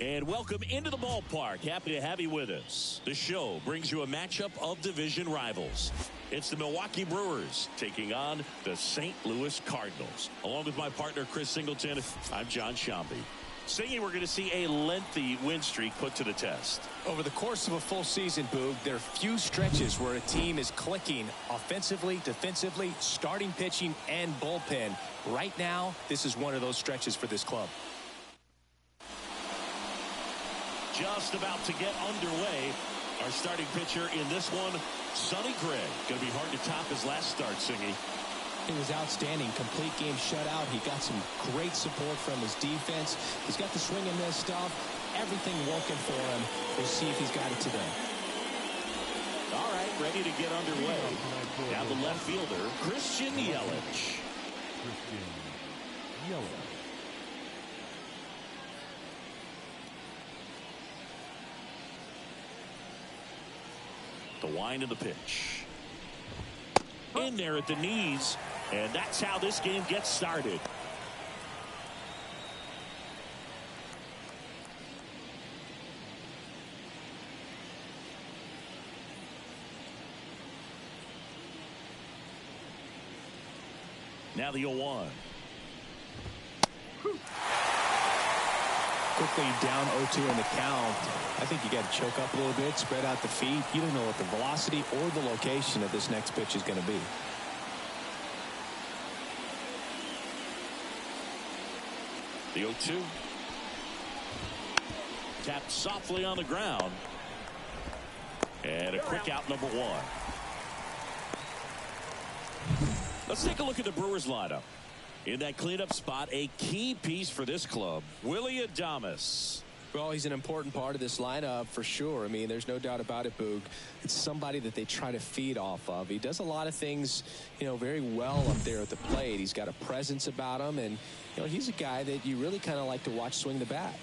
And welcome into the ballpark. Happy to have you with us. The show brings you a matchup of division rivals. It's the Milwaukee Brewers taking on the St. Louis Cardinals. Along with my partner, Chris Singleton, I'm John Shambi. Singing, we're going to see a lengthy win streak put to the test. Over the course of a full season, Boog, there are few stretches where a team is clicking offensively, defensively, starting pitching, and bullpen. Right now, this is one of those stretches for this club. Just about to get underway. Our starting pitcher in this one, Sonny Gray. Going to be hard to top his last start, Singy. He was outstanding. Complete game shutout. He got some great support from his defense. He's got the swing and miss stuff. Everything working for him. We'll see if he's got it today. All right, ready to get underway. Now the left fielder, Christian Yelich. The wind of the pitch. In there at the knees. And that's how this game gets started. Now the 0-1. Quickly down 0-2 in the count. I think you got to choke up a little bit, spread out the feet. You don't know what the velocity or the location of this next pitch is going to be. The 0-2. Tapped softly on the ground. And a quick out, number 1. Let's take a look at the Brewers lineup. In that cleanup spot, a key piece for this club, Willy Adames. Well, he's an important part of this lineup for sure. I mean, there's no doubt about it, Boog. It's somebody that they try to feed off of. He does a lot of things, very well up there at the plate. He's got a presence about him, and, he's a guy that you really kind of like to watch swing the bat.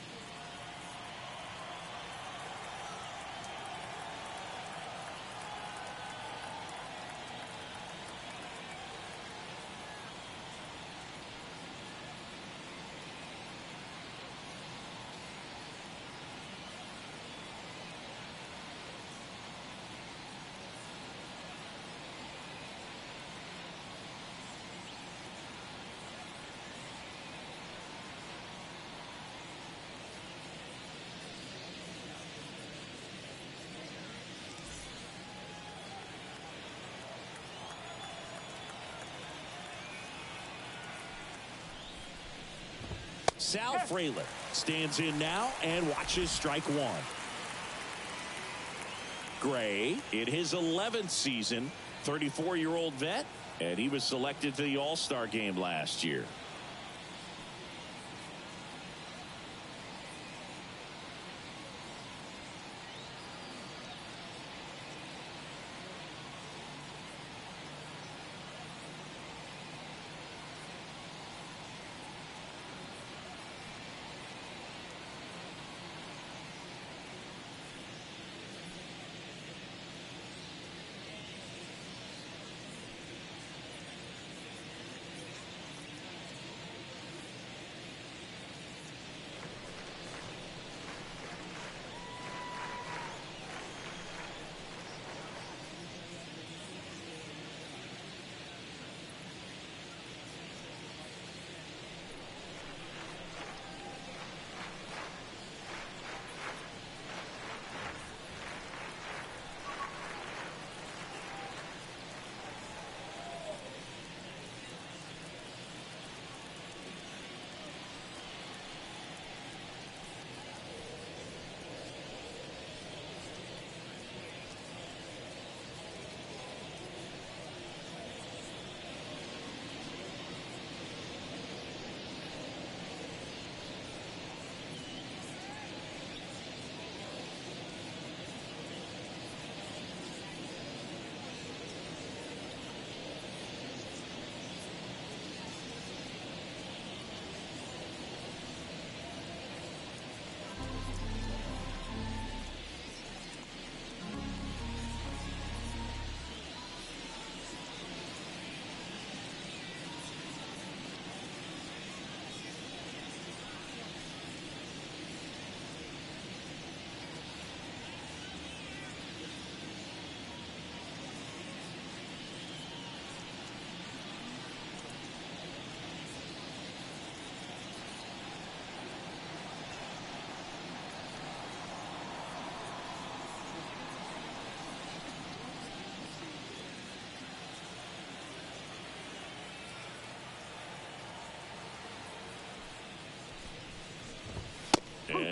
Sal Frelick stands in now and watches strike 1. Gray in his 11th season, 34-year-old vet, and he was selected to the All-Star game last year.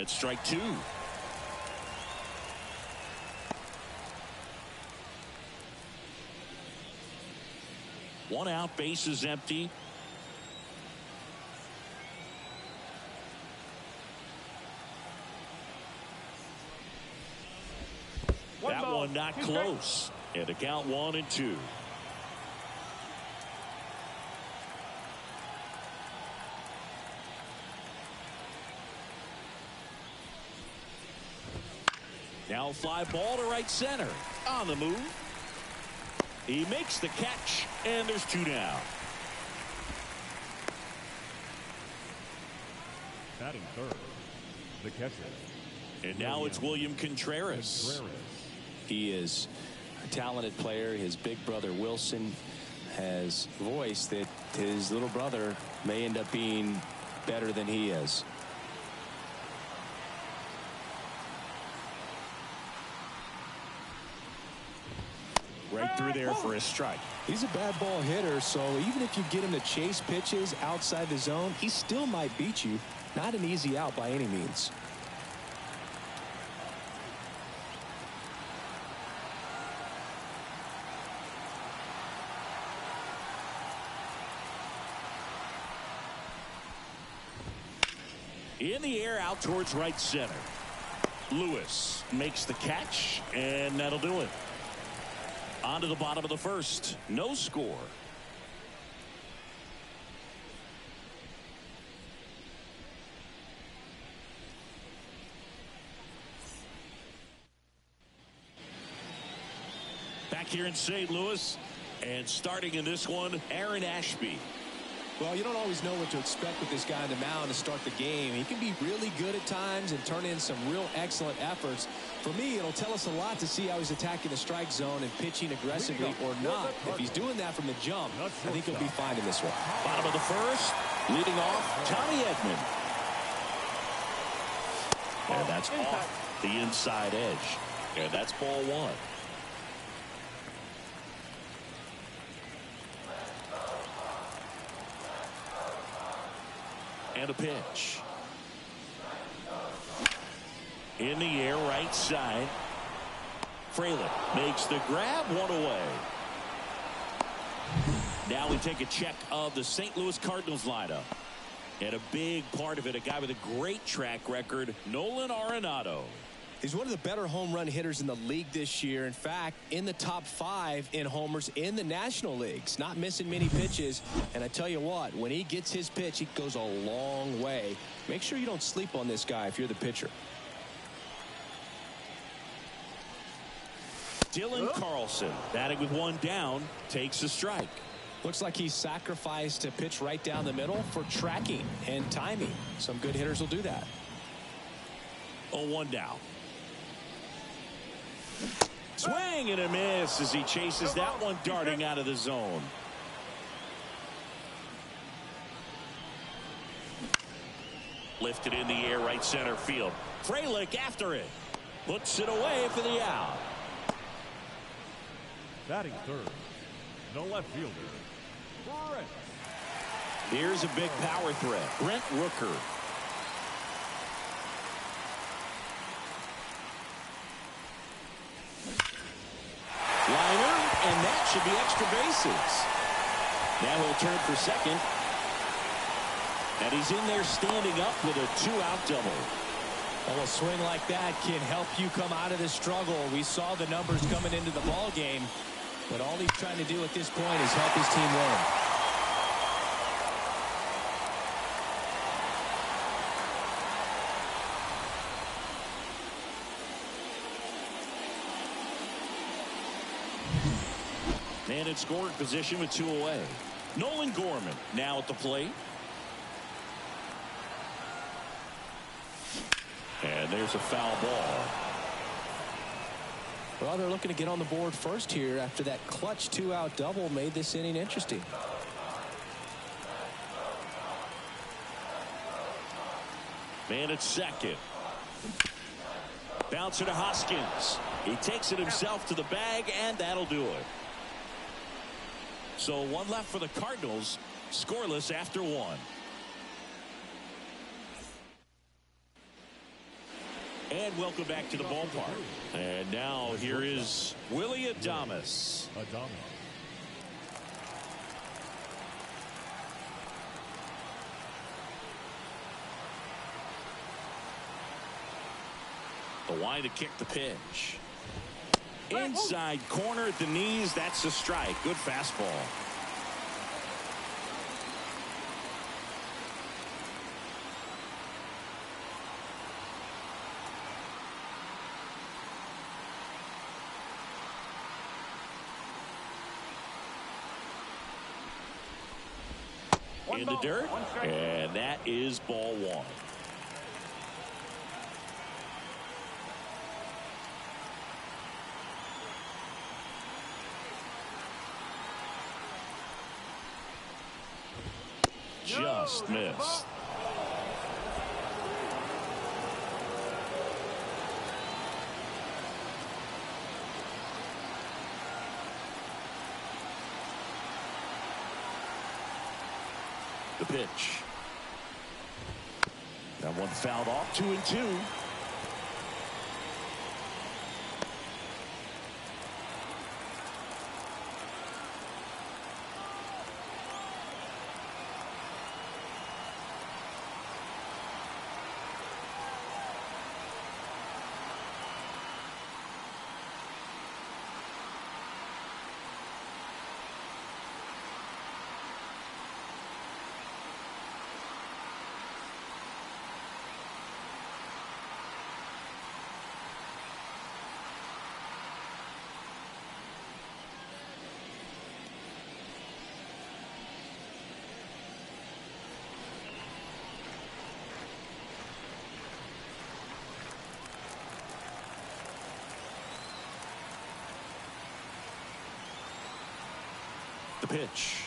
it's strike two. One out, base is empty. That one not close. And a count 1-2. Now fly ball to right center. On the move. He makes the catch, and there's two down. Batting third, the catcher. And now it's William Contreras. He is a talented player. His big brother Wilson has voiced that his little brother may end up being better than he is. Right through there for a strike. He's a bad ball hitter, so even if you get him to chase pitches outside the zone, he still might beat you. Not an easy out by any means. In the air out towards right center. Lewis makes the catch, and that'll do it. On to the bottom of the first. No score. Back here in St. Louis, and starting in this one, Aaron Ashby. Well, you don't always know what to expect with this guy on the mound to start the game. He can be really good at times and turn in some real excellent efforts. For me, it'll tell us a lot to see how he's attacking the strike zone and pitching aggressively or not. If he's doing that from the jump, I think he'll be fine in this one. Bottom of the first, leading off, Tommy Edman. And that's off the inside edge. And that's ball one. And a pitch. In the air, right side. Frelick makes the grab, one away. Now we take a check of the St. Louis Cardinals lineup. And a big part of it, a guy with a great track record, Nolan Arenado. He's one of the better home run hitters in the league this year. In fact, in the top 5 in homers in the National Leagues. Not missing many pitches. And I tell you what, when he gets his pitch, he goes a long way. Make sure you don't sleep on this guy if you're the pitcher. Dylan Carlson, batting with one down, takes a strike. Looks like he sacrificed to pitch right down the middle for tracking and timing. Some good hitters will do that. 0-1 down. Swing and a miss as he chases that one darting out of the zone. Lifted in the air, right center field. Frelick after it. Puts it away for the out. Batting third, the left fielder, Brett. Here's a big power threat. Brent Rooker. Liner, and that should be extra bases. Now he'll turn for second. And he's in there standing up with a 2-out double. Well, a swing like that can help you come out of the struggle. We saw the numbers coming into the ball game, but all he's trying to do at this point is help his team win. And in scoring position with 2 away. Nolan Gorman now at the plate. And there's a foul ball. Well, they're looking to get on the board first here after that clutch 2-out double made this inning interesting. Man at second. Bouncer to Hoskins. He takes it himself to the bag, and that'll do it. So one left for the Cardinals, scoreless after 1. And welcome back to the ballpark. And now here is Willie Adames. The wide to kick the pitch. Inside corner at the knees. That's a strike. Good fastball. In the dirt, and that is ball one. Just missed. The pitch. That one fouled off. 2-2. The pitch.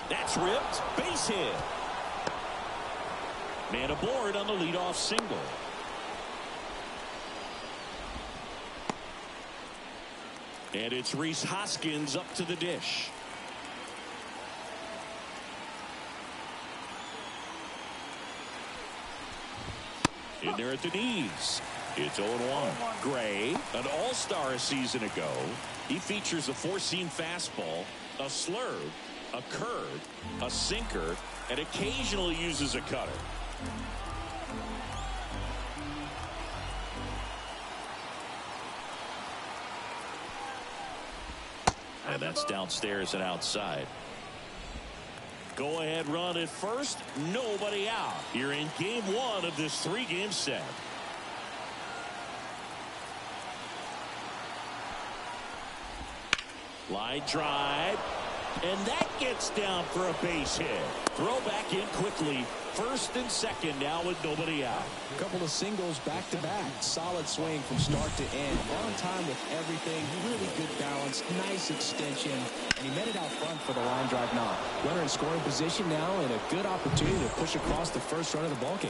That's ripped. Base hit. Man aboard on the leadoff single. And it's Rhys Hoskins up to the dish. In there at the knees. It's 0-1. Gray, an all-star a season ago. He features a four-seam fastball, a slurve, a curve, a sinker, and occasionally uses a cutter. And that's downstairs and outside. Go ahead run at first. Nobody out. You're in game one of this three-game set. Line drive. And that gets down for a base hit. Throw back in quickly. First and second now with nobody out. A couple of singles back to back. Solid swing from start to end. On time with everything. Really good balance. Nice extension. And he met it out front for the line drive knock. Runner in scoring position now and a good opportunity to push across the first run of the ballgame.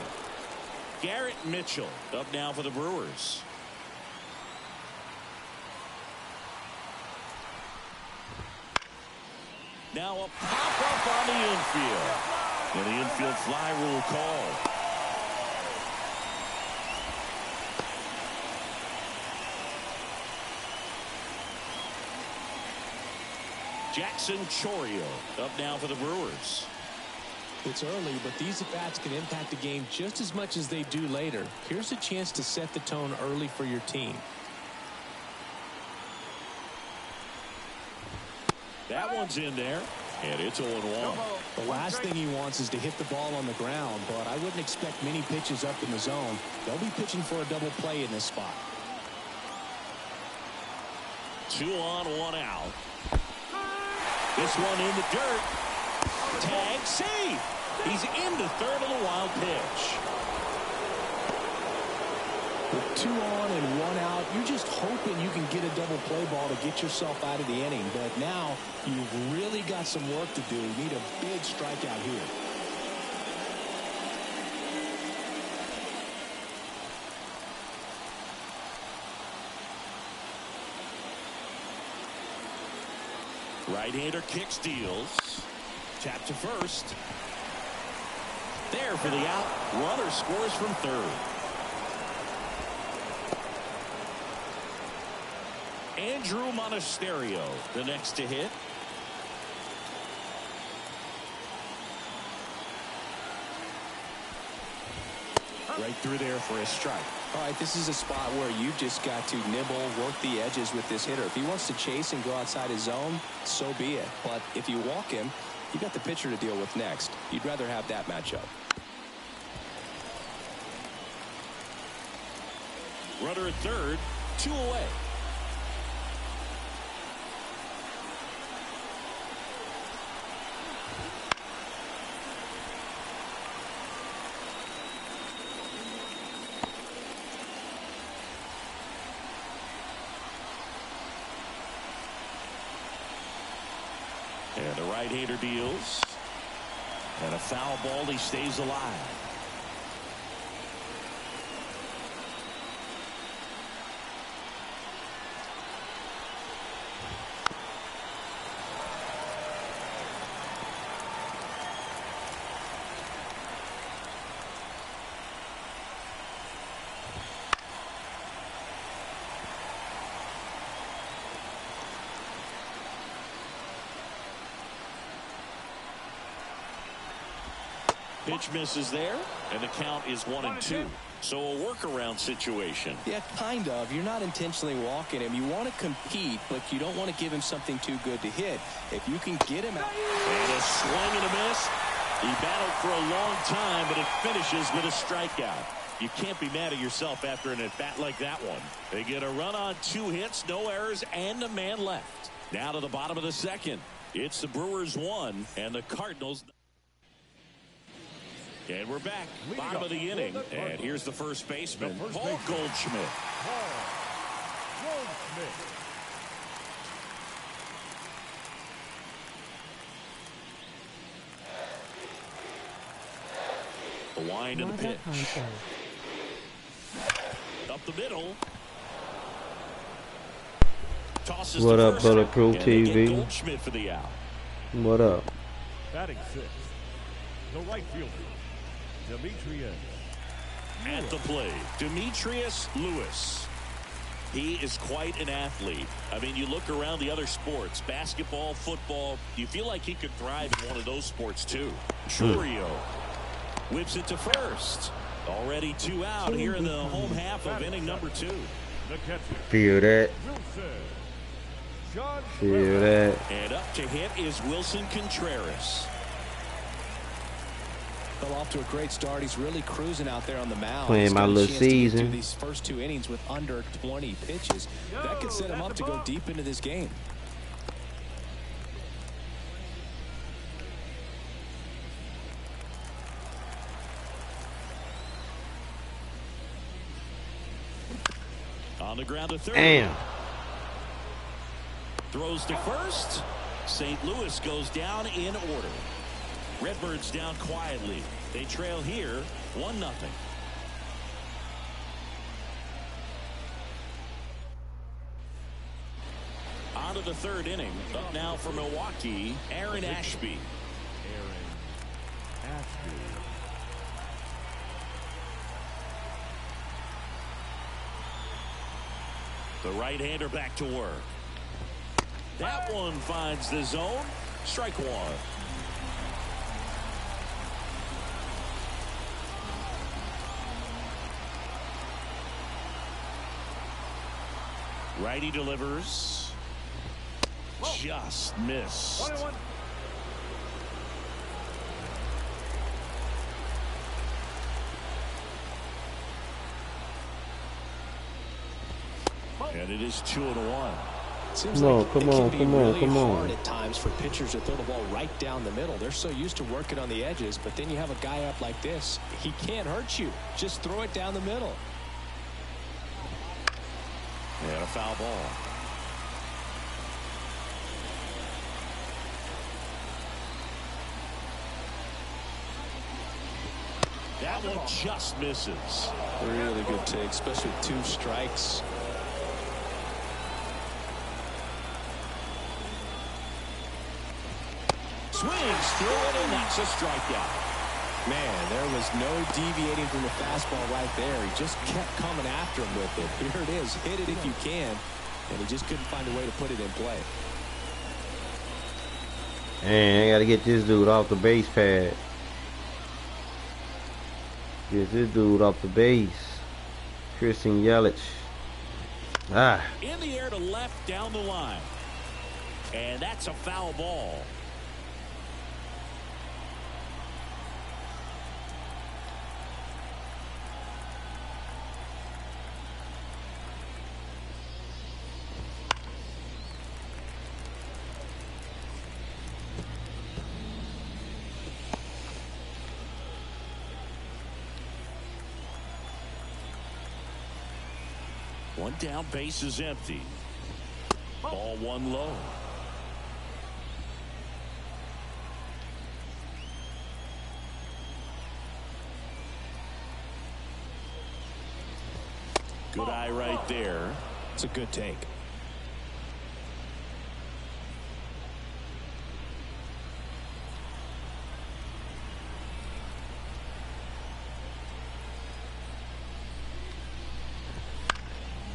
Garrett Mitchell up now for the Brewers. Now a pop-up on the infield. And the infield fly rule called. Jackson Chourio up now for the Brewers. It's early, but these at-bats can impact the game just as much as they do later. Here's a chance to set the tone early for your team. That one's in there, and it's 0-1. The last thing he wants is to hit the ball on the ground, but I wouldn't expect many pitches up in the zone. They'll be pitching for a double play in this spot. 2 on, 1 out. This one in the dirt. Tag, save. He's into third on the wild pitch. With 2 on and 1 out, you're just hoping you can get a double play ball to get yourself out of the inning. But now you've really got some work to do. You need a big strikeout here. Right-hander kick steals. Tap to first. There for the out. Runner scores from third. Andrew Monasterio, the next to hit. Right through there for a strike. All right, this is a spot where you've just got to nibble, work the edges with this hitter. If he wants to chase and go outside his zone, so be it. But if you walk him, you got the pitcher to deal with next. You'd rather have that matchup. Runner at third, 2 away. And the right-hander deals. And a foul ball. He stays alive. Pitch misses there, and the count is 1-2. So a workaround situation. Yeah, kind of. You're not intentionally walking him. You want to compete, but you don't want to give him something too good to hit. If you can get him out. And a swing and a miss. He battled for a long time, but it finishes with a strikeout. You can't be mad at yourself after an at-bat like that one. They get a run on 2 hits, no errors, and a man left. Now to the bottom of the second. It's the Brewers 1 and the Cardinals. And we're back, bottom of the inning. And here's the first baseman, Paul Goldschmidt. The wind of the pitch. Up the middle. Tosses what up, first, Bulletproof TV? Goldschmidt for the out. What up? Batting 6, the right fielder, Demetrius. At the plate, Demetrius Lewis. He is quite an athlete. I mean, you look around the other sports, basketball, football, you feel like he could thrive in one of those sports too. Churio whips it to first. Already 2 out here in the home half of inning number 2. Feel that. Feel that. And up to hit is Wilson Contreras. Fell off to a great start. He's really cruising out there on the mound. Playing my little season. These first 2 innings with under 20 pitches. That could set him up to go deep into this game. On the ground to third. Damn. Throws to first. St. Louis goes down in order. Redbirds down quietly. They trail here 1-0. On to the third inning. Up now for Milwaukee, Aaron Ashby. The right-hander back to work. That one finds the zone. Strike 1. Righty delivers. Just missed. 21. And it is 2-1. Seems Come on, like come it can on, be come on, really come on. hard at times for pitchers to throw the ball right down the middle. They're so used to working on the edges, but then you have a guy up like this. He can't hurt you. Just throw it down the middle. And a foul ball. That one just misses. Really good take, especially with 2 strikes. Swings through it, and that's a strikeout. Man, there was no deviating from the fastball right there. He just kept coming after him with it. Here it is. Hit it if you can. And he just couldn't find a way to put it in play. Man, I got to get this dude off the base pad. Get this dude off the base. Christian Yelich. Ah. In the air to left down the line. And that's a foul ball. One down, base is empty. Ball one low. Good eye right there. It's a good take.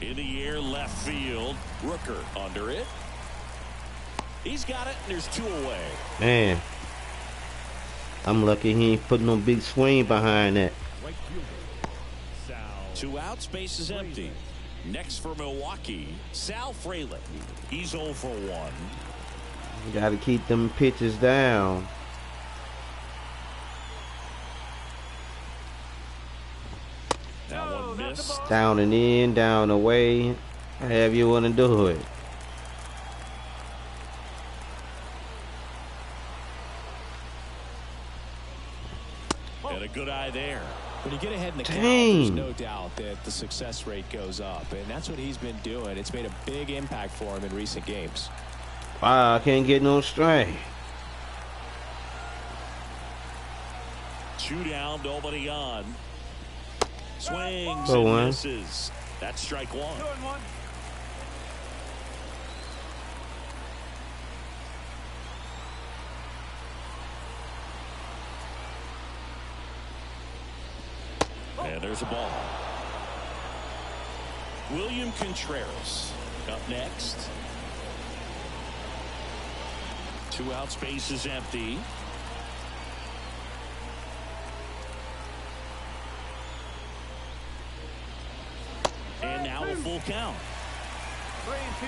In the air, left field. Rooker under it. He's got it, and there's two away. Man, I'm lucky he ain't putting no big swing behind that. Right fielder. Sal. 2 outs, base is empty. Next for Milwaukee, Sal Frelick. He's 0 for 1. You got to keep them pitches down. That one missed. Down and in, down away. However you want to do it. And a good eye there. When you get ahead in the count, Dang. there's no doubt that the success rate goes up, and that's what he's been doing. It's made a big impact for him in recent games. Wow, I can't get no strike. 2 down, nobody on. Swings Ball and one. misses. That's strike 1. And there's a ball. William Contreras up next. 2 out, space is empty. And now a full count. 3-2.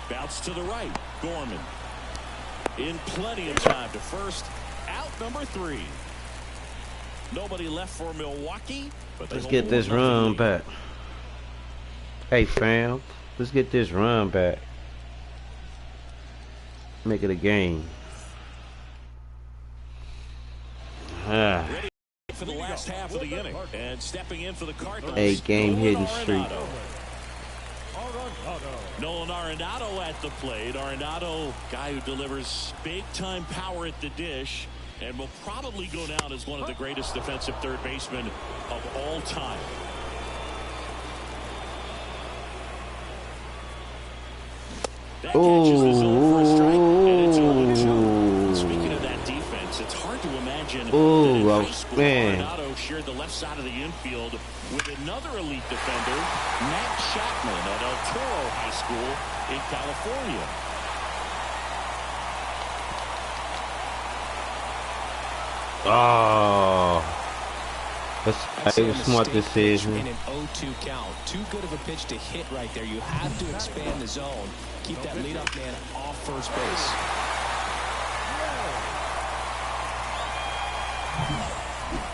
Bounce to the right. Gorman in plenty of time to first. Out number 3. Nobody left for Milwaukee. But Let's get this run back. Hey, fam. Let's get this run back. Make it a game. Ah. Ready for the last half of the inning. And stepping in for the Cardinals. 8-game hitting streak. Nolan Arenado at the plate. Arenado, guy who delivers big-time power at the dish and will probably go down as one of the greatest defensive third basemen of all time. That catches the zone for a strike, and it's 0-2. Speaking of that defense, it's hard to imagine that in high school, Arenado shared the left side of the infield with another elite defender, Matt Chapman at El Toro High School in California. Oh. It was a smart decision. In an 0-2 count. Too good of a pitch to hit right there. You have to expand the zone. Keep that leadoff man off first base.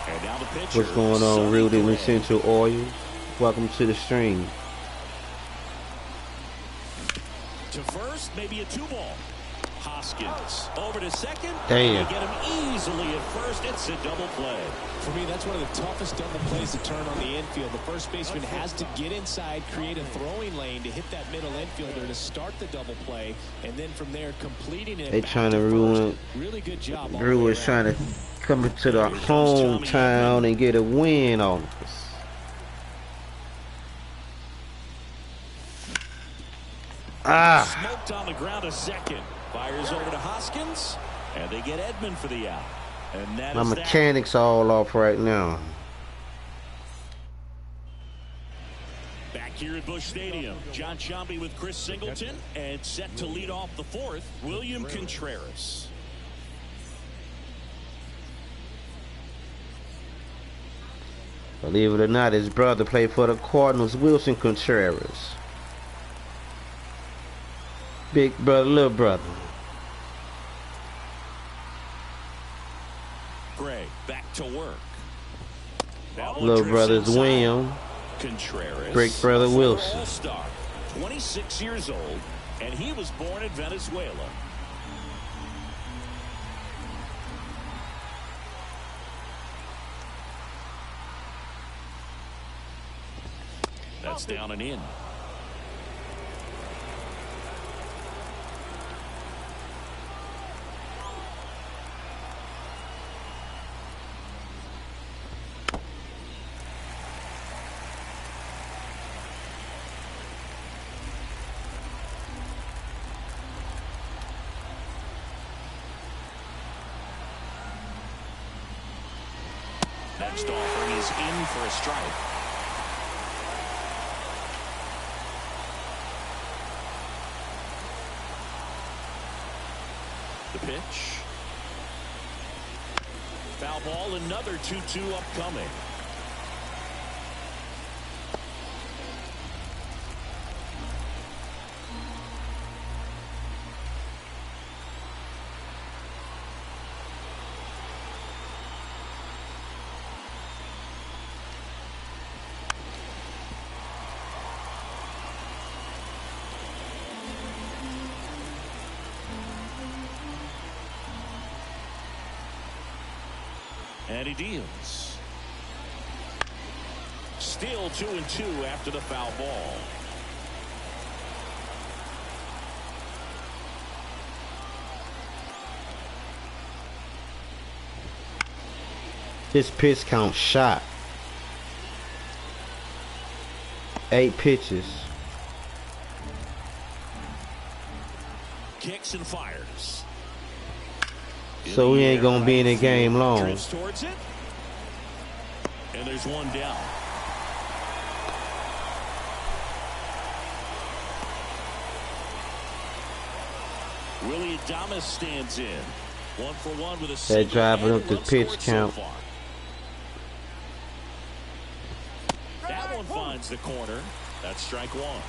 And now the pitcher. What's going on, Real Deal Essential Oils? Welcome to the stream. To first, maybe a 2-ball. Hoskins over to second. Damn. They get him easily at first. It's a double play. For me, that's one of the toughest double plays to turn on the infield. The first baseman has to get inside, create a throwing lane to hit that middle infielder to start the double play, and then from there completing it. They trying to ruin. Really good job. Brewer is trying to come into the Here comes Tommy hometown and get a win on us. Smoked on the ground a second. Fires over to Hoskins, and they get Edman for the out. And that My is mechanics all off right now. Back here at Busch Stadium, John Sciambi with Chris Singleton, and set to lead off the fourth, William Contreras. Believe it or not, his brother played for the Cardinals, Wilson Contreras. Big brother, little brother. Gray back to work. Little brother's William. Contreras, Big brother Wilson. All-star, 26 years old, and he was born in Venezuela. That's down and in. Next offering is in for a strike. The pitch. Foul ball, another 2-2 upcoming. And he deals. Still 2-2 after the foul ball. His pitch count shot. 8 pitches. Kicks and fires. So he ain't gonna be in the game long. Drifts towards it. And there's one down. Willie Adames stands in. 1 for 1 with a single. They're driving up the pitch count. So that one finds the corner. That's strike one.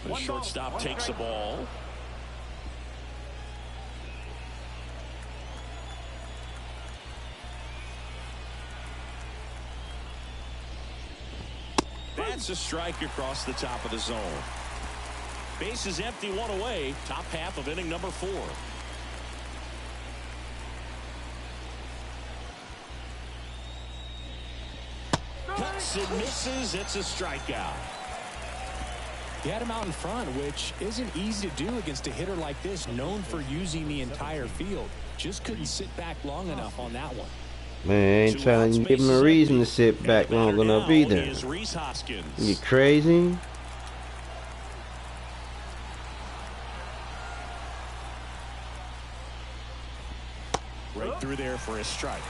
The shortstop takes the ball. That's a strike across the top of the zone. Base is empty, 1 away. Top half of inning number 4. Cuts and misses. It's a strikeout. He had him out in front, which isn't easy to do against a hitter like this, known for using the entire field. Just couldn't sit back long enough on that one. Man, ain't trying to give him a reason to sit back long enough either. You crazy? Right through there for a strike.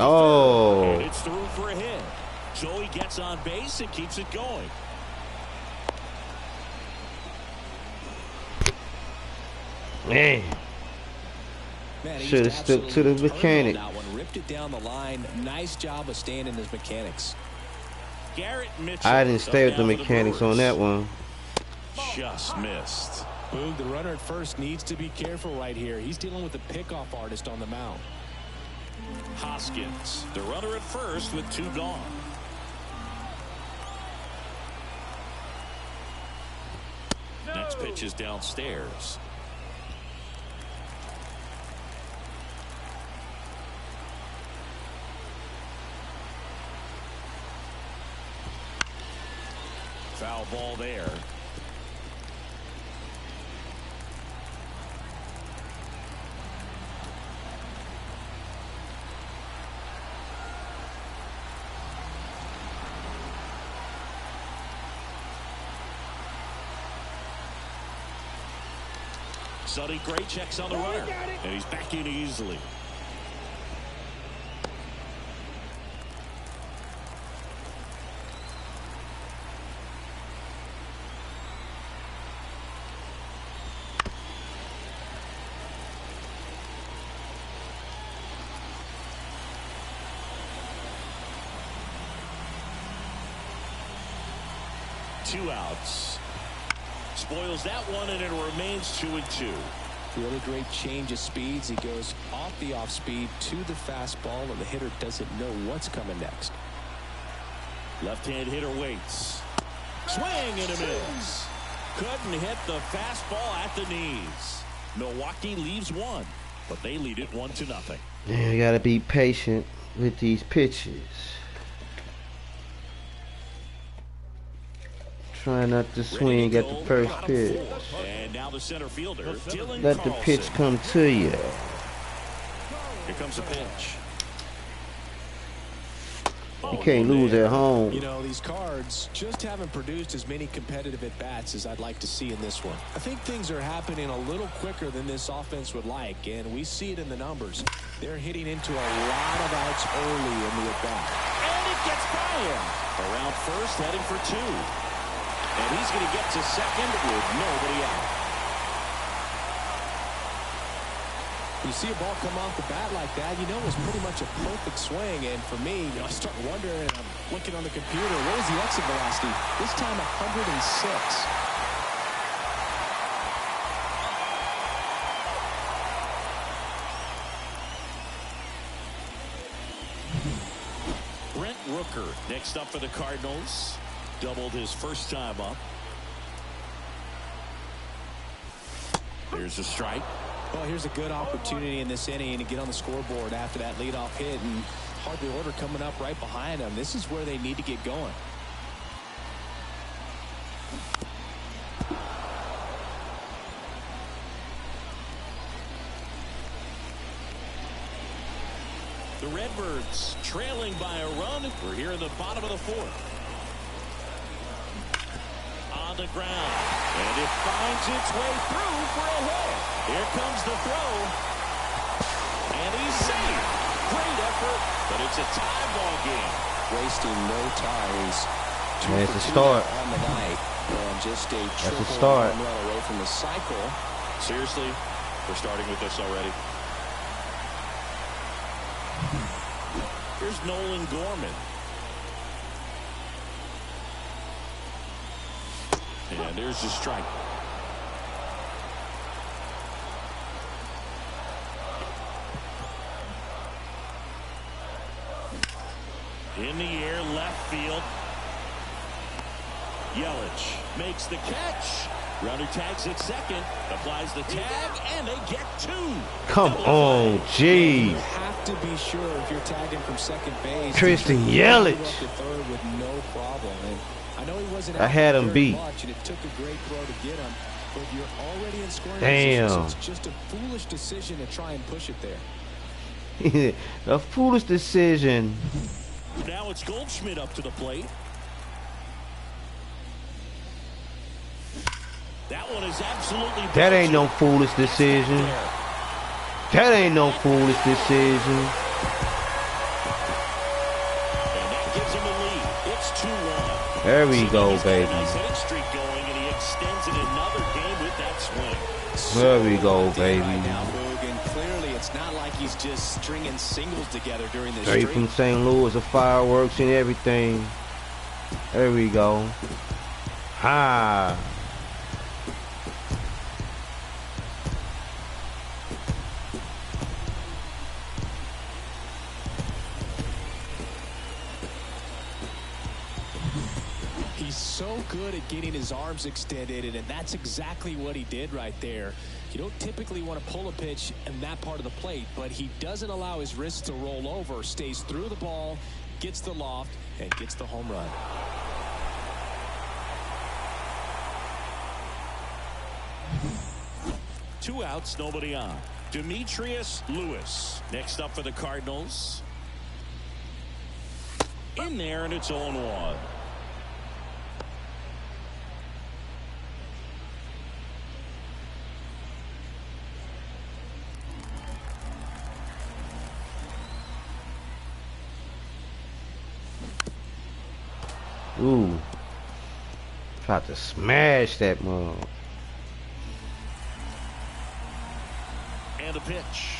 Oh. And it's through for a hit. So he gets on base and keeps it going. Man. Should have stuck to the mechanic. That one ripped it down the line. Nice job of staying in his mechanics. Garrett Mitchell. I didn't stay with the mechanics on that one. Just missed. Boog, the runner at first needs to be careful right here. He's dealing with a pickoff artist on the mound. Hoskins, the runner at first with 2 gone. Next pitch is downstairs. Foul ball there. Sonny Gray checks on the runner, and he's back in easily. Two outs. Spoils that one, and it remains 2-2. Really great change of speeds. He goes off the off speed to the fastball, and the hitter doesn't know what's coming next. Left-hand hitter waits. Swing and a miss. Couldn't hit the fastball at the knees. Milwaukee leaves one, but they lead it 1-0. Yeah, you gotta be patient with these pitches. Try not to swing at the first pitch. And now the center fielder, Let the pitch come to you. Here comes a pitch. You can't lose at home. You know, these Cards just haven't produced as many competitive at-bats as I'd like to see in this one. I think things are happening a little quicker than this offense would like, and we see it in the numbers. They're hitting into a lot of outs early in the at-bat. And it gets by him. Around first, heading for two. And he's going to get to second with nobody out. You see a ball come off the bat like that, you know it was pretty much a perfect swing. And for me, I start wondering, and I'm looking on the computer, what was the exit velocity? This time 106. Brent Rooker next up for the Cardinals. Doubled his first time up. There's a strike. Well, here's a good opportunity in this inning to get on the scoreboard after that leadoff hit, and hardly order coming up right behind them. This is where they need to get going. The Redbirds trailing by a run. We're here in the bottom of the fourth. On the ground, and it finds its way through for a hit. Here comes the throw, and he's safe. Great effort, but it's a tie ball game. Wasting no time. He's That's a start. On the night, and just a That's a start. home run away from the cycle. Seriously, we're starting with this already. Here's Nolan Gorman. And there's the strike. In the air, left field. Yelich makes the catch. Runner tags at second, applies the tag, and they get two. Come on, jeez. You have to be sure if you're tagging from second base. Tristan Yelich. Third with no problem. And I know he wasn't I had him beat. much, and it took a great throw to get him. But you're already in scoring Damn. position, so it's just a foolish decision to try and push it there. A foolish decision. Now it's Goldschmidt up to the plate. That one is absolutely. That ain't no foolish decision. That ain't no foolish decision. And that gives him a lead. It's 2-1. There we go, baby. Nice hitting streak going, and he extends it another game with that swing. There we go, baby. Right now, Boog, and clearly it's not like he's just stringing singles together during this Straight from St. Louis, the fireworks and everything. There we go. Ha. He's so good at getting his arms extended, and that's exactly what he did right there. You don't typically want to pull a pitch in that part of the plate, but he doesn't allow his wrists to roll over, stays through the ball, gets the loft, and gets the home run. 2 outs, nobody on. Demetrius Lewis next up for the Cardinals. In there, and it's 0-1. Ooh. Tried to smash that mug. And a pitch.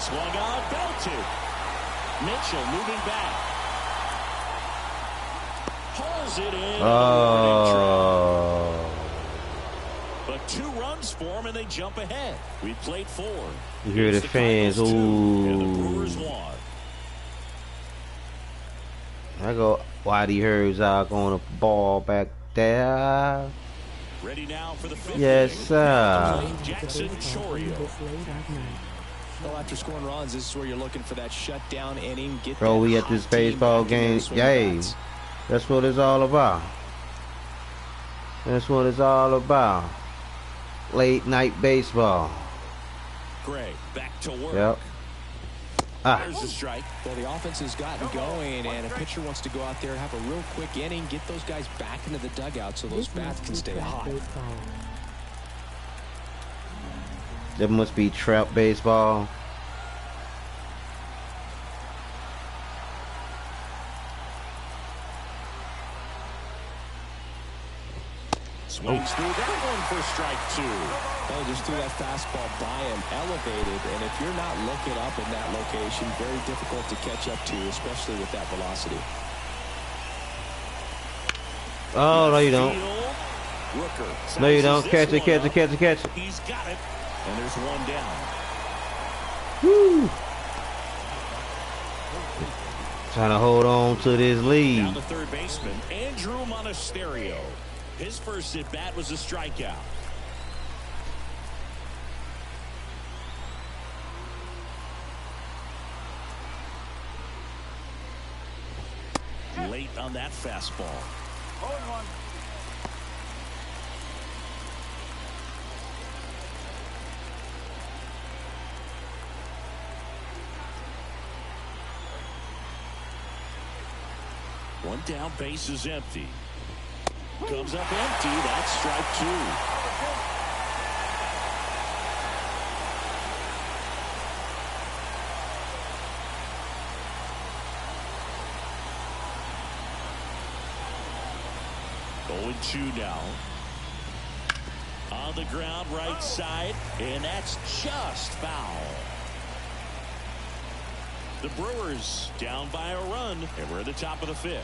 Swung on, belted. Mitchell moving back. Pulls it in. Oh. But 2 runs for him, and they jump ahead. We played 4. You hear the fans. Ooh. And the Ooh. Brewers won. I go Whitey Herzog on a ball back there. Ready now for the 5th. Yes, sir. Jackson Chorio. Well, after scoring runs, this is where you're looking for that shutdown inning. Get Bro, we that at this hot team baseball back in there game. swinging Yay. bats. That's what it's all about. That's what it's all about. Late night baseball. Gray back to work. Yep. There's the strike. Well, the offense has gotten going, and a pitcher wants to go out there, have a real quick inning, get those guys back into the dugout so those bats can stay hot. That must be trap baseball. Swings through that one for strike 2. Oh, just threw that fastball by him, elevated, and if you're not looking up in that location, very difficult to catch up to, especially with that velocity. Oh, no, you don't. Rooker. No, you don't. Sizes Catch this it, catch one it, catch it, catch it. He's got it. And there's 1 down. Woo. Trying to hold on to this lead. Down to third baseman, Andrew Monasterio. His first at bat was a strikeout. Late on that fastball. 0-1. One down, base is empty. Comes up empty. That's strike 2. Going 2 now. On the ground, right side, and that's just foul. The Brewers down by a run, and we're at the top of the 5th.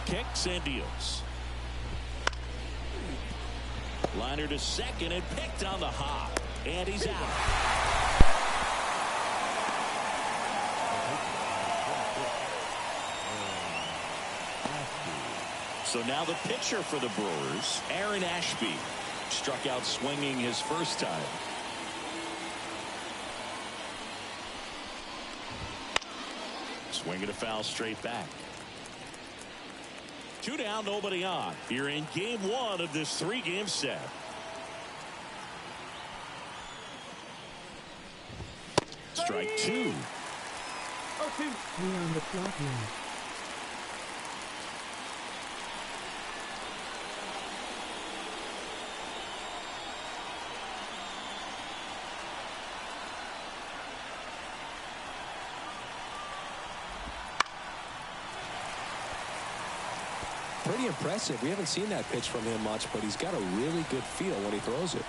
Kicks and deals. Liner to second and picked on the hop. And he's out. So now the pitcher for the Brewers, Aaron Ashby, struck out swinging his first time. Swinging a foul straight back. 2 down, nobody on. Here in game 1 of this 3-game set. Strike 2. We're on the clock now. Pretty impressive. We haven't seen that pitch from him much, but he's got a really good feel when he throws it.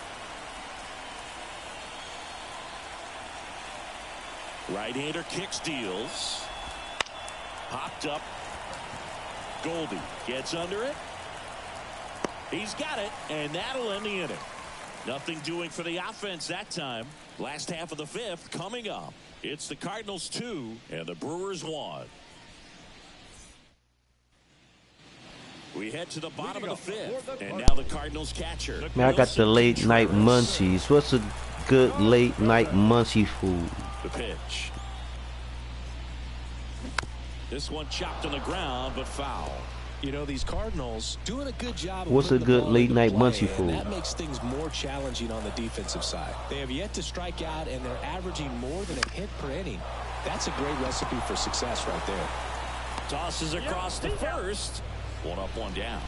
Right-hander kicks, deals. Popped up. Goldie gets under it. He's got it, and that'll end the inning. Nothing doing for the offense that time. Last half of the fifth coming up. It's the Cardinals 2 and the Brewers 1. We head to the bottom of the fifth, and now the Cardinals catcher. Man, I got the late night munchies. What's a good late night munchie food? The pitch. This one chopped on the ground, but foul. You know, these Cardinals doing a good job of What's a good late night munchie food? That makes things more challenging on the defensive side. They have yet to strike out, and they're averaging more than a hit per inning. That's a great recipe for success right there. Tosses across the first. One up, one down.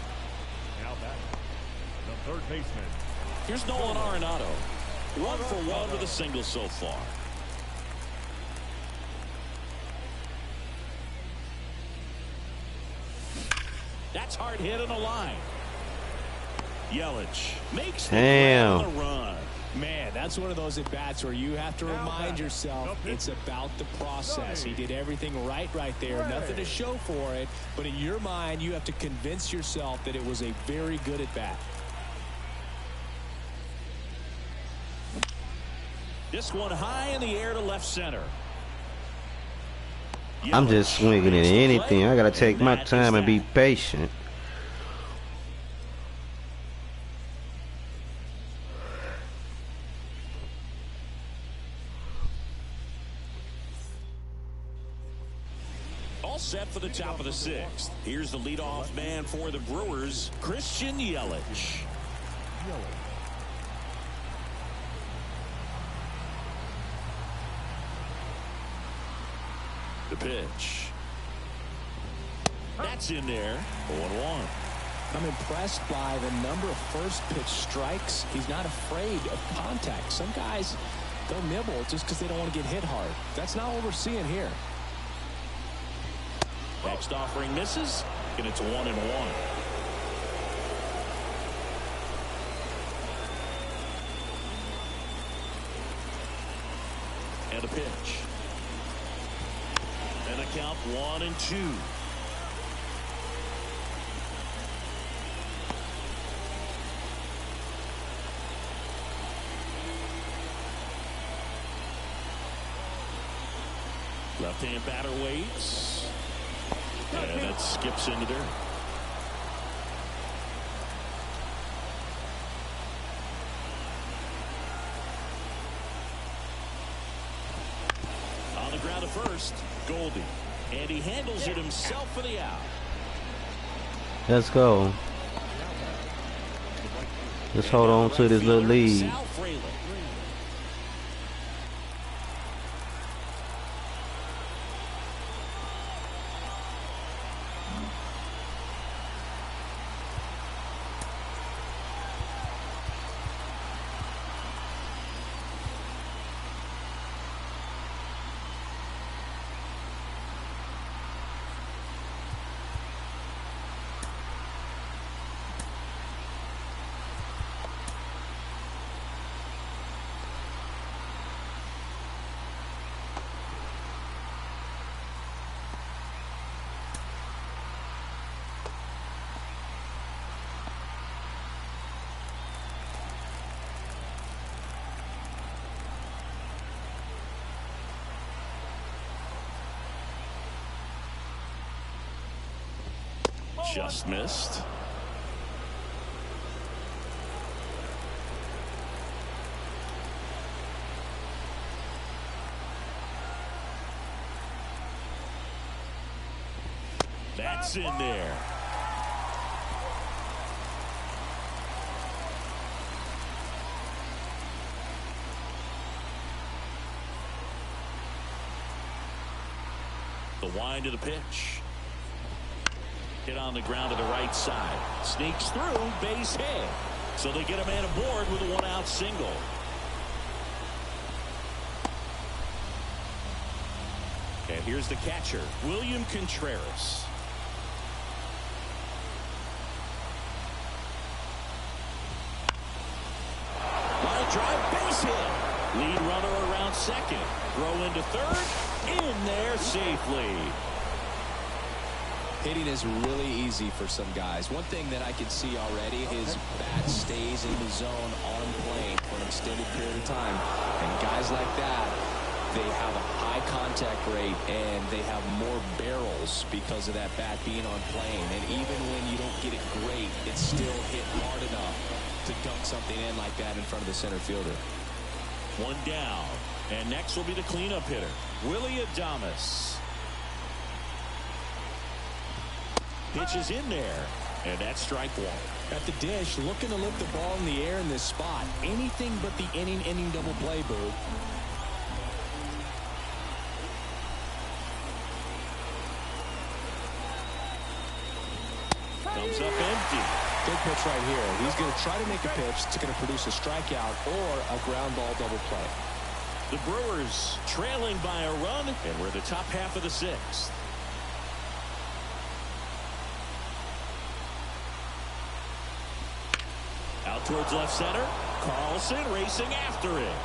Now back, the third baseman. Here's Nolan Arenado. 1 for 1 with a single so far. That's hard hit on the line. Yelich makes the run. Man, that's one of those at-bats where you have to remind yourself it's about the process. He did everything right there. Nothing to show for it. But in your mind, you have to convince yourself that it was a very good at-bat. This one high in the air to left center. I'm just swinging at anything. I got to take my time and be patient. Set for the top of the sixth. Here's the leadoff man for the Brewers, Christian Yelich. The pitch. That's in there. 0-1. I'm impressed by the number of first pitch strikes. He's not afraid of contact. Some guys, they'll nibble just because they don't want to get hit hard. That's not what we're seeing here. Next offering misses, and it's 1-1. And a pitch. And a count 1-2. Left-hand batter waits. And that skips into dirt. On the ground at first, Goldie. And he handles it himself for the out. Let's go. Let's hold on to this little lead. Just missed. That's in there. The wind of the pitch. Hit on the ground to the right side. Sneaks through, base hit. So they get a man aboard with a one-out single. And here's the catcher, William Contreras. Line drive, base hit. Lead runner around second. Throw into third. In there safely. Hitting is really easy for some guys. One thing that I can see already, his bat stays in the zone on plane for an extended period of time. And guys like that, they have a high contact rate and they have more barrels because of that bat being on plane. And even when you don't get it great, it's still hit hard enough to dunk something in like that in front of the center fielder. One down. And next will be the cleanup hitter, Willie Adames. Pitch is in there, and that's strike one. At the dish, looking to lift the ball in the air in this spot. Anything but the inning double play, Boog. Comes up empty. Big pitch right here. He's going to try to make a pitch that's going to produce a strikeout or a ground ball double play. The Brewers trailing by a run, and we're in the top half of the sixth. Out towards left center. Carlson racing after it.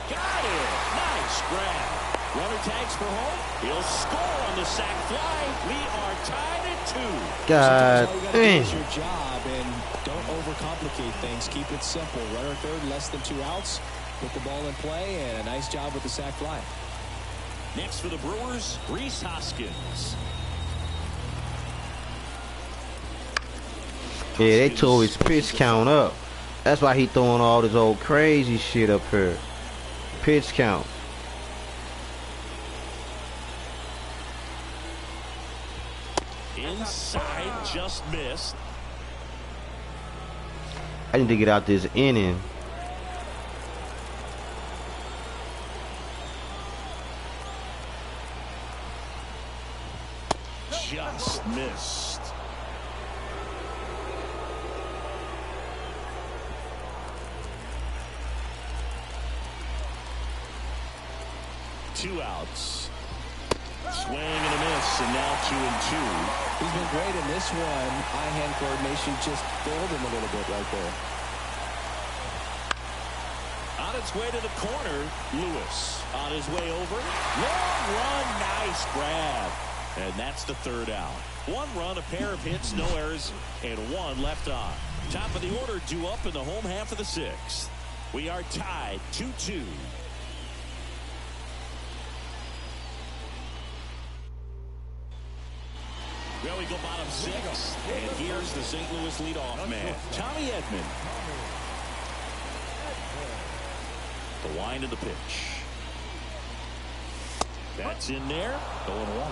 Got it. Nice grab. Runner tags for home. He'll score on the sac fly. We are tied at 2. God damn. Your job, and don't overcomplicate things. Keep it simple. Runner third, less than 2 outs. Put the ball in play, and a nice job with the sac fly. Next for the Brewers, Rhys Hoskins. Yeah, they tore his pitch count up. That's why he throwing all this old crazy shit up here. Pitch count. Inside, just missed. I need to get out this inning. Just missed. Two outs. Swing and a miss, and now 2-2. He's been great in this one. Eye-hand coordination just failed him a little bit right there. On its way to the corner, Lewis on his way over. Long run, nice grab. And that's the third out. 1 run, a pair of hits, no errors, and 1 left on. Top of the order due up in the home half of the sixth. We are tied 2-2. Well, we go bottom 6, and here's the St. Louis leadoff man, Tommy Edman. The wind of the pitch. That's in there. 0-1.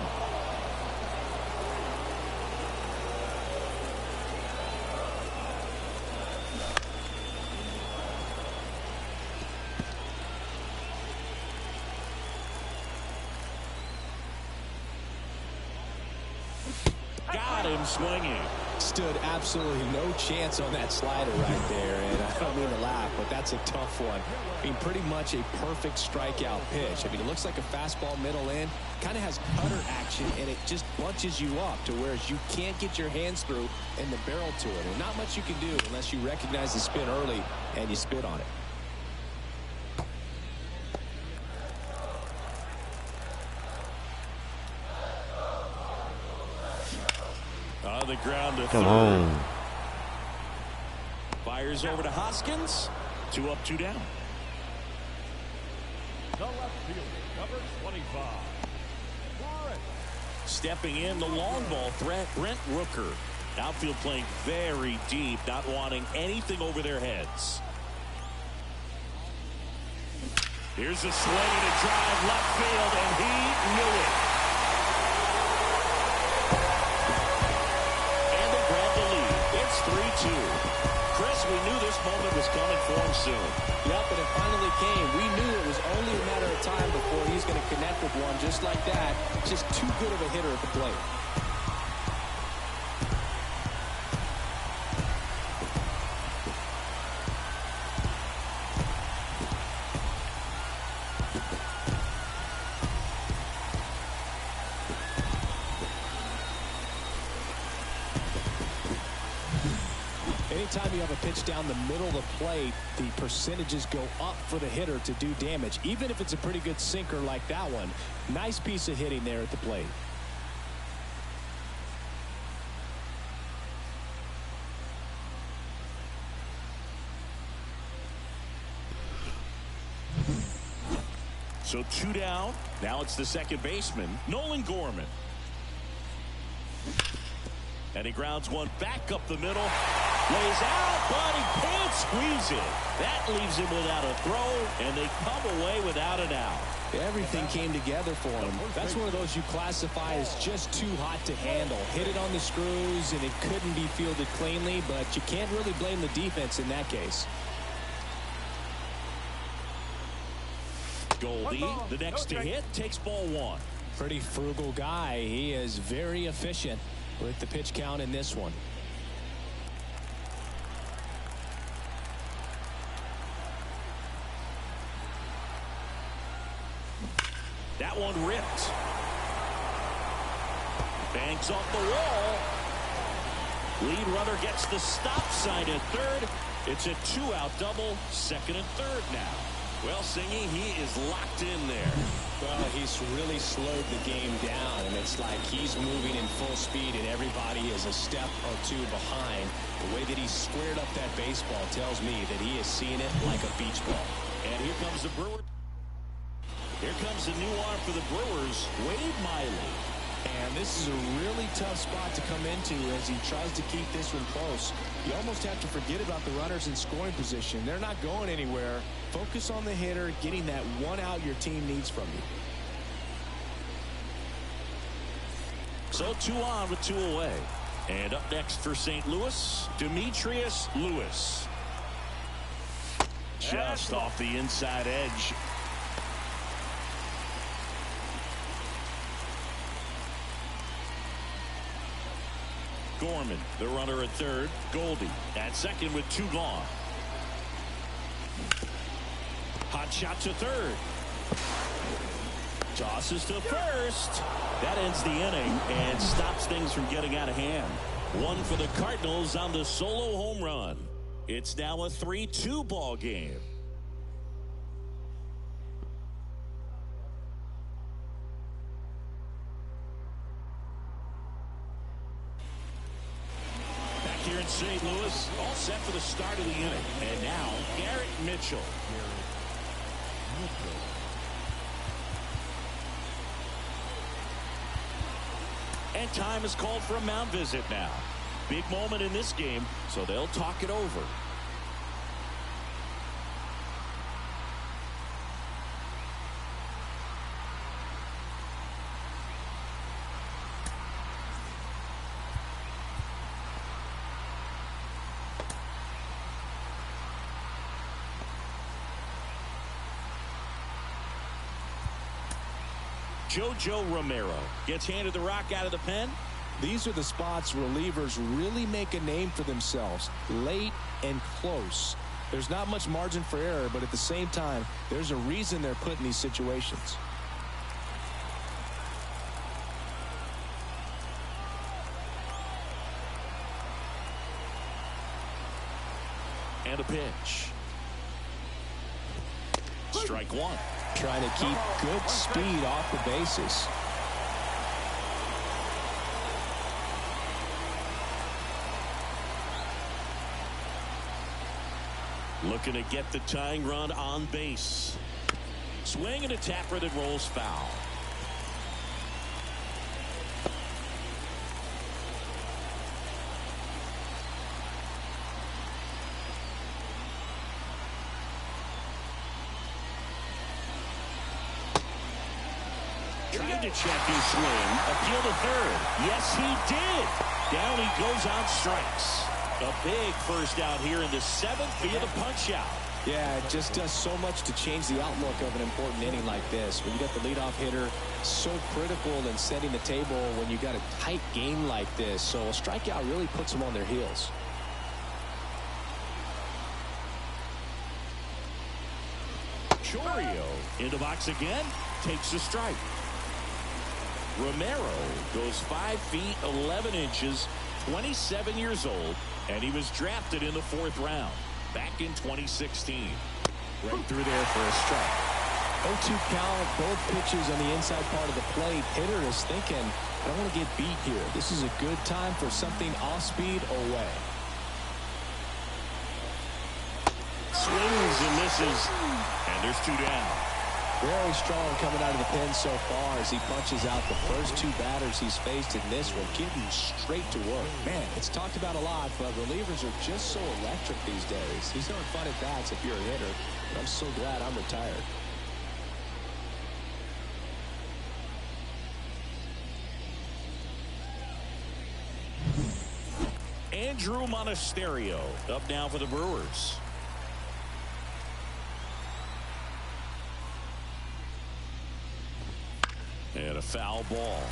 Got him swinging. Stood absolutely no chance on that slider right there, and I don't mean to laugh, but that's a tough one. I mean, pretty much a perfect strikeout pitch. I mean, it looks like a fastball middle in, kind of has cutter action, and it just bunches you up to where you can't get your hands through and the barrel to it. And not much you can do unless you recognize the spin early and you spit on it. On the ground to Come third. on. Fires over to Hoskins. 2 up, 2 down. The left fielder, number 25. Stepping in, the long ball threat, Brent Rooker. Outfield playing very deep, not wanting anything over their heads. Here's a swing and a drive left field, and he knew it. And they grab the lead. It's 3-2. Chris, we knew this moment was coming for him soon. Yep, and it finally came. We knew it was only a matter of time before he's going to connect with one just like that. Just too good of a hitter at the plate. Anytime you have a pitch down the middle of the plate, the percentages go up for the hitter to do damage, even if it's a pretty good sinker like that one. Nice piece of hitting there at the plate. So 2 down. Now it's the second baseman, Nolan Gorman. And he grounds one back up the middle. Lays out, but he can't squeeze it. That leaves him without a throw, and they come away without an out. Everything came together for him. That's one of those you classify as just too hot to handle. Hit it on the screws, and it couldn't be fielded cleanly, but you can't really blame the defense in that case. Goldie, the next to hit, takes ball 1. Pretty frugal guy. He is very efficient with the pitch count in this one. That one ripped. Bangs off the wall. Lead runner gets the stop sign at third. It's a 2-out double, second and third now. Well, Singy, he is locked in there. Well, he's really slowed the game down, and it's like he's moving in full speed, and everybody is a step or two behind. The way that he squared up that baseball tells me that he is seeing it like a beach ball. And here comes the Brewer. Here comes the new arm for the Brewers, Wade Miley. And this is a really tough spot to come into as he tries to keep this one close. You almost have to forget about the runners in scoring position. They're not going anywhere. Focus on the hitter, getting that one out your team needs from you. So 2 on with 2 away. And up next for St. Louis, Demetrius Lewis. Just off the inside edge. Gorman, the runner at third. Goldie at second with 2 gone. Hot shot to third. Tosses to first. That ends the inning and stops things from getting out of hand. 1 for the Cardinals on the solo home run. It's now a 3-2 ball game. Here in St. Louis, all set for the start of the inning. And now, Garrett Mitchell. And time is called for a mound visit now. Big moment in this game, so they'll talk it over. JoJo Romero gets handed the rock out of the pen. These are the spots relievers really make a name for themselves. Late and close. There's not much margin for error, but at the same time, there's a reason they're put in these situations. And a pitch. Strike 1. Trying to keep good speed off the bases. Looking to get the tying run on base. Swing and a tapper that rolls foul. Trying to check his swing. Appeal to third. Yes, he did. Down he goes on strikes. A big first out here in the 7th via the punch out. Yeah, it just does so much to change the outlook of an important inning like this. When you got the leadoff hitter, so critical in setting the table when you got a tight game like this. So a strikeout really puts them on their heels. Chorio in the box again, takes a strike. Romero goes 5 feet 11 inches, 27 years old, and he was drafted in the 4th round back in 2016. Right through there for a strike. 0-2 count, both pitches on the inside part of the plate. Hitter is thinking, I don't want to get beat here. This is a good time for something off speed away. Swings and misses, and there's 2 down. Very strong coming out of the pen so far as he punches out the first two batters he's faced in this one, getting straight to work. Man, it's talked about a lot, but relievers are just so electric these days. He's throwing fun at bats if you're a hitter, but I'm so glad I'm retired. Andrew Monasterio up now for the Brewers. And a foul ball.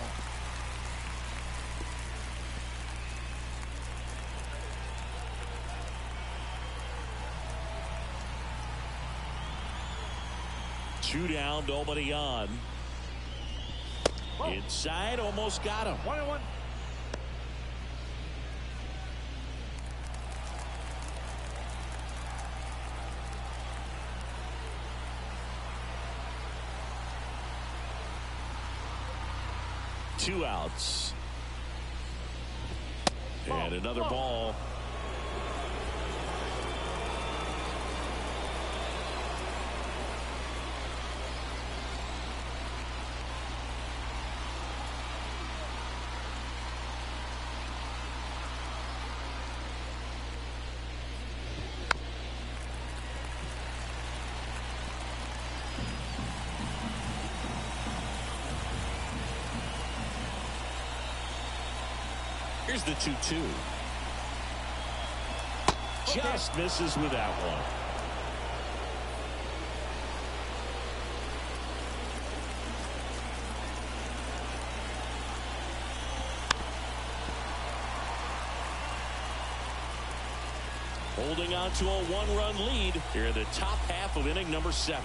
Two down, nobody on. Inside, almost got him. 1-1. Two outs. And another ball. Here's the 2-2. Just misses with that one. Holding on to a one-run lead here in the top half of inning number 7.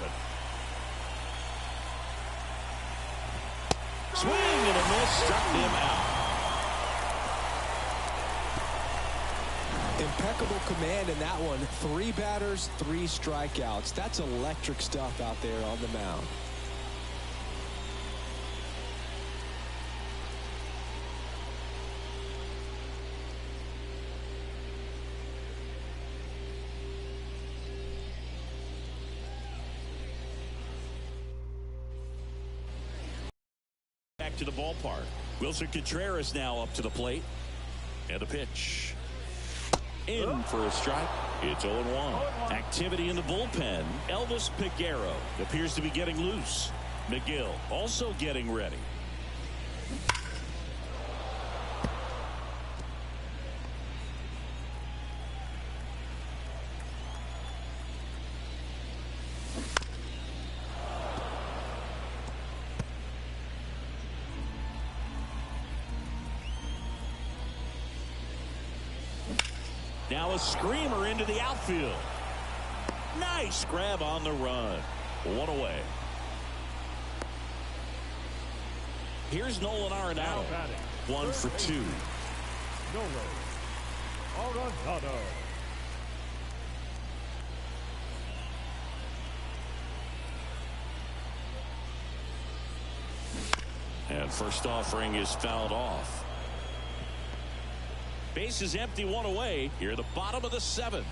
Swing and a miss, struck him out. Impeccable command in that one. 3 batters, 3 strikeouts. That's electric stuff out there on the mound. Back to the ballpark. Wilson Contreras now up to the plate. And the pitch. In for a strike. It's 0-1. Activity in the bullpen. Elvis Peguero appears to be getting loose. McGill also getting ready. Now a screamer into the outfield. Nice grab on the run. 1 away. Here's Nolan Arenado. 1 for 2. Nolan Arenado. And first offering is fouled off. Base is empty, 1 away. Here at the bottom of the 7th.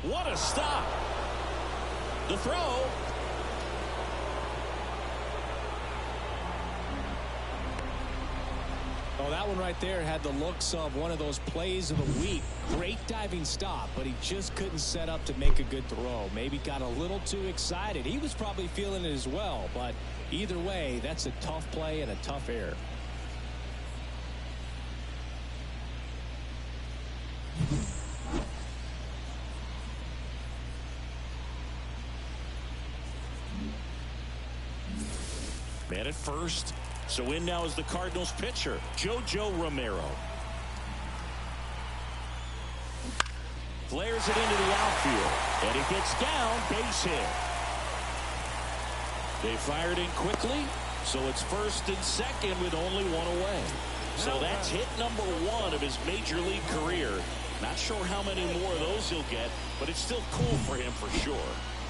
What a stop. The throw. Oh, that one right there had the looks of one of those plays of the week. Great diving stop, but he just couldn't set up to make a good throw. Maybe got a little too excited. He was probably feeling it as well, but either way, that's a tough play and a tough error. Man at first. So in now is the Cardinals pitcher, Jojo Romero. Flares it into the outfield. And he gets down, base hit. They fired in quickly, so it's first and second with only 1 away. So that's hit number 1 of his major league career. Not sure how many more of those he'll get, but it's still cool for him for sure.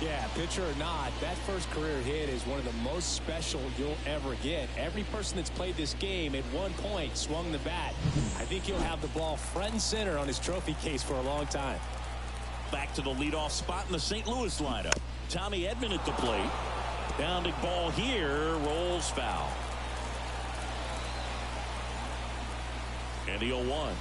Yeah, pitcher or not, that first career hit is one of the most special you'll ever get. Every person that's played this game at one point swung the bat. I think he'll have the ball front and center on his trophy case for a long time. back to the leadoff spot in the St. Louis lineup. Tommy Edman at the plate. Bounding ball here, rolls foul. And the 0-1.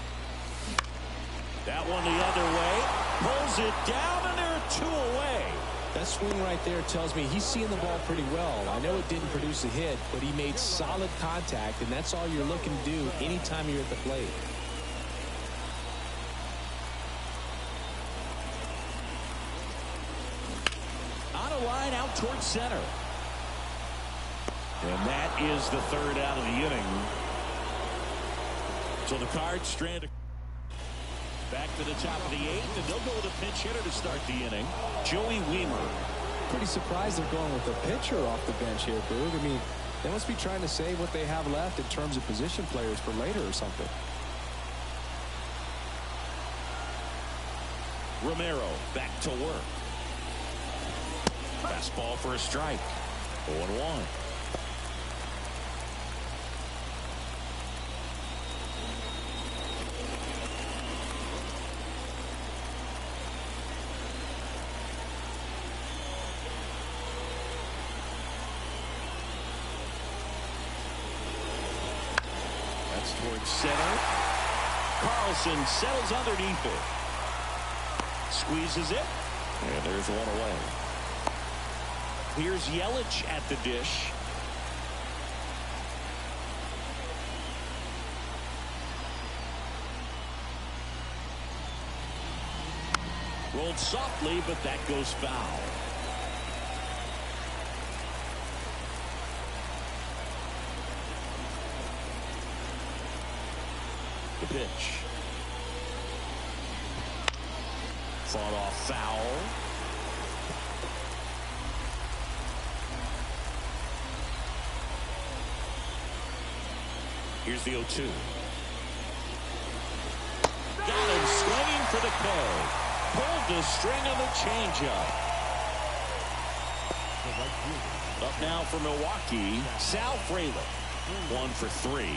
That one the other way. Pulls it down, and there are 2 away. That swing right there tells me he's seeing the ball pretty well. I know it didn't produce a hit, but he made solid contact, and that's all you're looking to do anytime you're at the plate. On a line out towards center. And that is the 3rd out of the inning. So the Cards strand back to the top of the 8th, and they'll go with a pinch hitter to start the inning. Joey Wiemer. Pretty surprised they're going with a pitcher off the bench here, Boog. I mean, they must be trying to save what they have left in terms of position players for later or something. Romero back to work. Fastball for a strike. 0-1. Towards center. Carlson settles underneath it. Squeezes it. And there's 1 away. Here's Yelich at the dish. Rolled softly, but that goes foul. The pitch. Fought off foul. Here's the 0-2. Got him swinging for the K. Pulled the string on the changeup. Up now for Milwaukee, Sal Frelick. 1 for 3.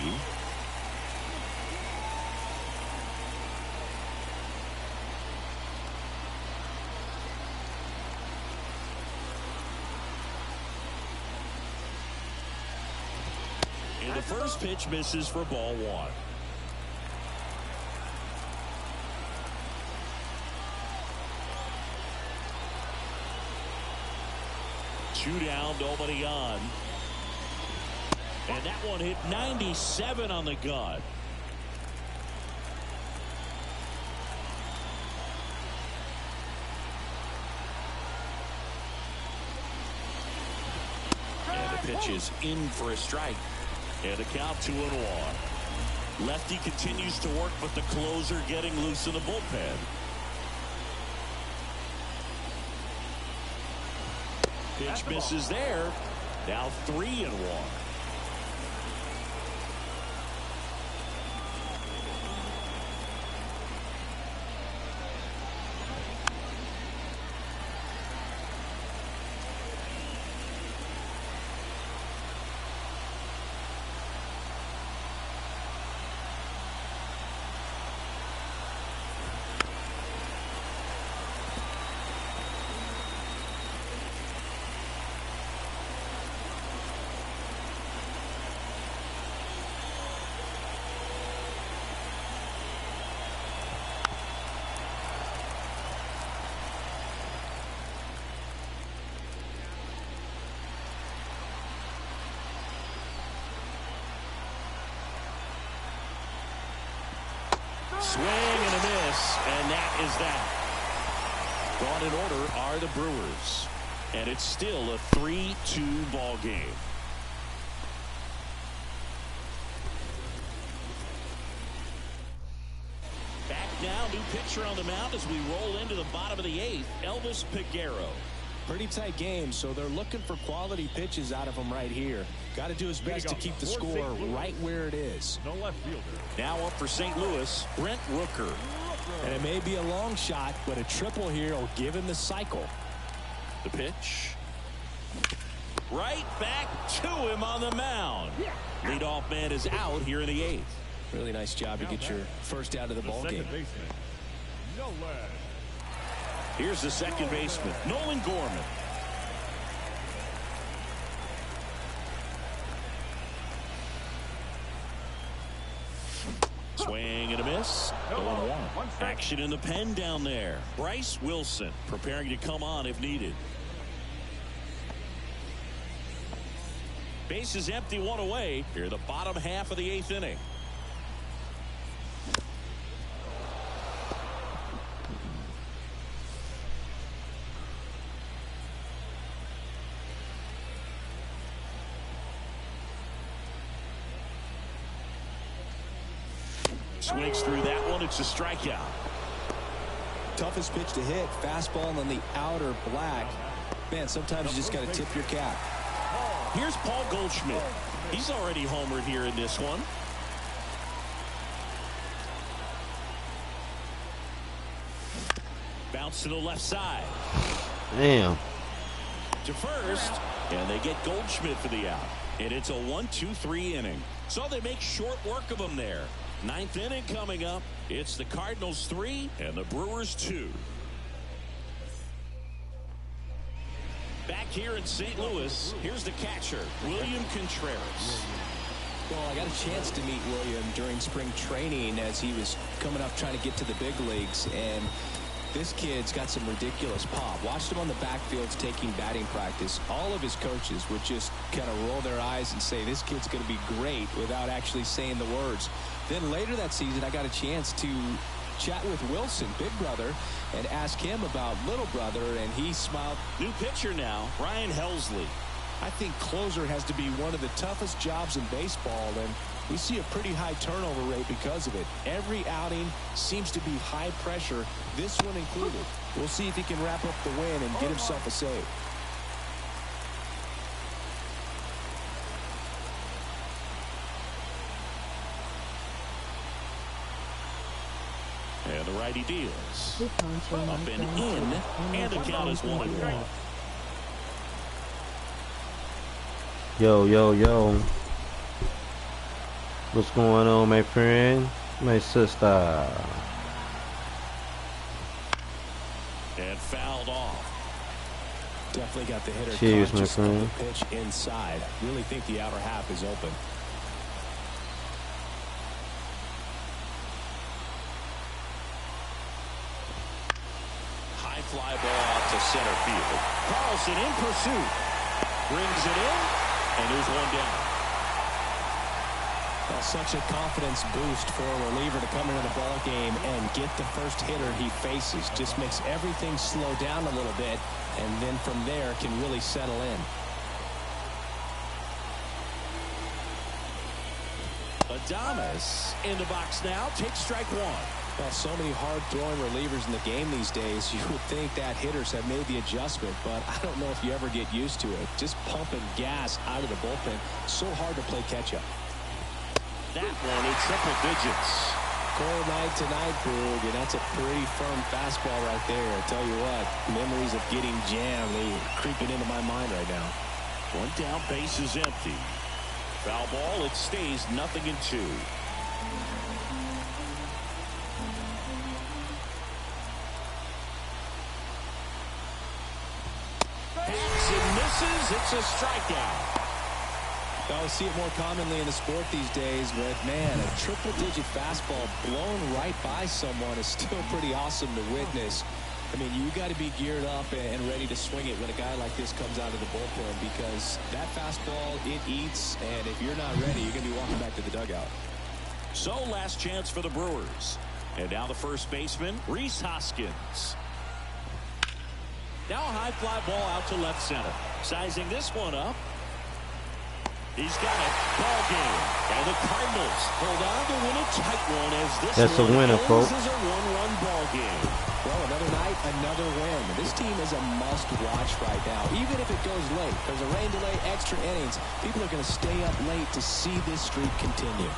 The first pitch misses for ball 1. Two down, nobody on. And that one hit 97 on the gun. And the pitch is in for a strike. And a count 2-1. Lefty continues to work, but the closer getting loose in the bullpen. Pitch misses there. Now 3-1. Swing and a miss, and that is that. Gone in order are the Brewers, and it's still a 3-2 ball game. Back now, new pitcher on the mound as we roll into the bottom of the 8th, Elvis Peguero. Pretty tight game, so they're looking for quality pitches out of him right here. Got to do his best to keep the score right where it is. No left fielder. Now up for St. Louis, Brent Rooker. And it may be a long shot, but a triple here will give him the cycle. The pitch. Right back to him on the mound. Leadoff man is out here in the 8th. Really nice job to get your first out of the ball game. Baseman. No left. Here's the second baseman, Nolan Gorman. Swing and a miss. 0-1. Action in the pen down there. Bryce Wilson preparing to come on if needed. Base is empty, one away. Here, the bottom half of the 8th inning. Swings through that one. It's a strikeout. Toughest pitch to hit. Fastball on the outer black. Man, sometimes you just got to tip your cap. Here's Paul Goldschmidt. He's already homered here in this one. Bounce to the left side. Damn. To first. And they get Goldschmidt for the out. And it's a 1-2-3 inning. So they make short work of him there. 9th inning coming up. It's the Cardinals 3 and the Brewers 2. Back here in St. Louis, here's the catcher, William Contreras. Well, I got a chance to meet William during spring training as he was coming up trying to get to the big leagues, and this kid's got some ridiculous pop. Watched him on the backfields taking batting practice. All of his coaches would just kind of roll their eyes and say, this kid's going to be great, without actually saying the words. Then later that season, I got a chance to chat with Wilson, big brother, and ask him about little brother, and he smiled. New pitcher now, Ryan Helsley. I think closer has to be one of the toughest jobs in baseball, and we see a pretty high turnover rate because of it. Every outing seems to be high pressure, this one included. We'll see if he can wrap up the win and get himself a save. And the righty deals. Up and in, and the count is 1-1. Yo, yo, yo. What's going on, my friend? My sister. And fouled off. Definitely got the hitter. Cheers, my conscious of friend. the pitch inside. Really think the outer half is open. High fly ball out to center field. Carlson in pursuit. Brings it in, and there's one down. Well, such a confidence boost for a reliever to come into the ball game and get the first hitter he faces. Just makes everything slow down a little bit, and then from there can really settle in. Adames in the box now. Takes strike one. Well, so many hard-throwing relievers in the game these days, you would think that hitters have made the adjustment, but I don't know if you ever get used to it. Just pumping gas out of the bullpen, so hard to play catch-up. That one in triple digits. Cold night tonight, Boog, and that's a pretty firm fastball right there. I tell you what, memories of getting jammed, they're creeping into my mind right now. One down, base is empty. Foul ball, it stays 0-2. It's a strikeout. I see it more commonly in the sport these days, but man, a triple-digit fastball blown right by someone is still pretty awesome to witness. I mean, you got to be geared up and ready to swing it when a guy like this comes out of the bullpen, because that fastball, it eats, and if you're not ready, you're going to be walking back to the dugout. So last chance for the Brewers. And now the first baseman, Rhys Hoskins. Now a high fly ball out to left center. Sizing this one up. He's got it. Ball game. And the Cardinals hold on to win a tight one as this That's a winner, folks. This is a one-run ball game. Well, another night, another win. This team is a must-watch right now. Even if it goes late, there's a rain delay, extra innings. People are going to stay up late to see this streak continue.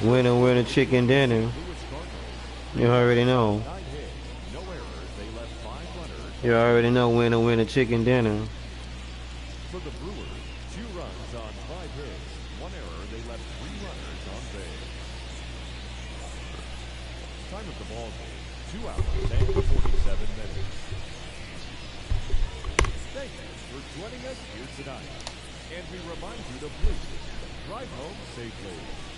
Winner, winner, chicken dinner. You already know. 9 hits, no errors. They left 5 runners. You already know, winner, winner, chicken dinner. For the Brewers, 2 runs on 5 hits, 1 error. They left 3 runners on base. Time of the ball game, 2 hours and 47 minutes. Thank you for joining us here tonight. And we remind you to please drive home safely.